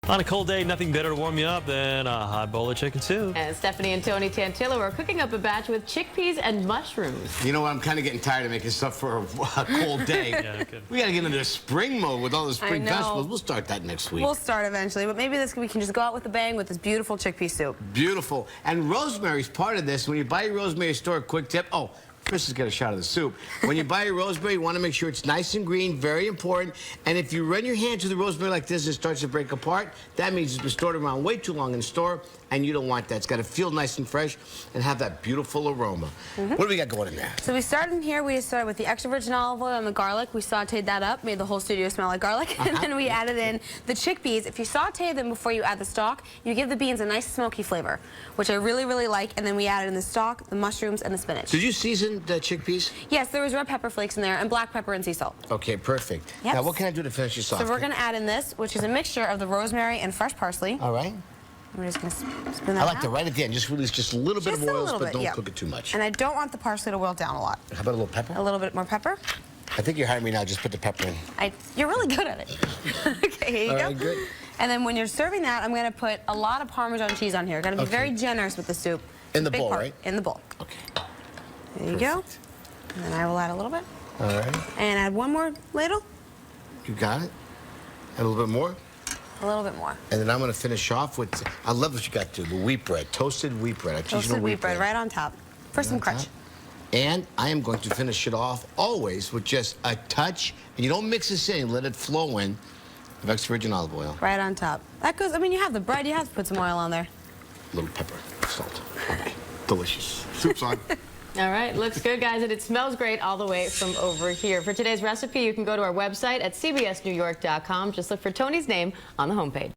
On a cold day, nothing better to warm you up than a hot bowl of chicken soup. And Stephanie and Tony Tantillo are cooking up a batch with chickpeas and mushrooms. You know what? I'm kind of getting tired of making stuff for a cold day. Yeah, good. We got to get into spring mode with all the spring vegetables. We'll start that next week. We'll start eventually, but maybe we can just go out with a bang with this beautiful chickpea soup. Beautiful. And rosemary's part of this. When you buy your rosemary store, quick tip. Oh, Chris has got a shot of the soup. When you buy your rosemary, you want to make sure it's nice and green, very important. And if you run your hand through the rosemary like this and it starts to break apart, that means it's been stored around way too long in the store, and you don't want that. It's got to feel nice and fresh and have that beautiful aroma. What do we got going in there? So we started in here, we started with the extra virgin olive oil and the garlic. We sauteed that up, made the whole studio smell like garlic. And then we added in the chickpeas. If you saute them before you add the stock, you give the beans a nice smoky flavor, which I really, really like. And then we added in the stock, the mushrooms, and the spinach. Did you season the chickpeas? Yes, there was red pepper flakes in there and black pepper and sea salt. Okay, perfect. Yep. Now, what can I do to finish this off? So we're going to add in this, which is a mixture of the rosemary and fresh parsley. All right. We're just going to spin that I like out. to right at the end, just release just a little bit of oils, but don't yeah. cook it too much. And I don't want the parsley to wilt down a lot. How about a little pepper? A little bit more pepper. I think you're hiring me now. Just put the pepper in. You're really good at it. Okay, here you go. Right, good. And then when you're serving that, I'm going to put a lot of Parmesan cheese on here. Got to be very generous with the soup. In the bowl, right? In the bowl. Okay. There you go. And then I will add a little bit. All right. And add one more ladle. You got it. Add a little bit more. A little bit more. And then I'm going to finish off with, I love what you got to, the wheat bread, toasted wheat bread. Toasted wheat bread right on top for some crunch. And I am going to finish it off always with just a touch, and you don't mix this in, let it flow in, of extra virgin olive oil. Right on top. That goes, I mean, you have the bread, you have to put some oil on there. A little pepper, salt. Okay. Delicious. Soup's on. All right, looks good, guys, and it smells great all the way from over here. For today's recipe, you can go to our website at cbsnewyork.com. Just look for Tony's name on the homepage.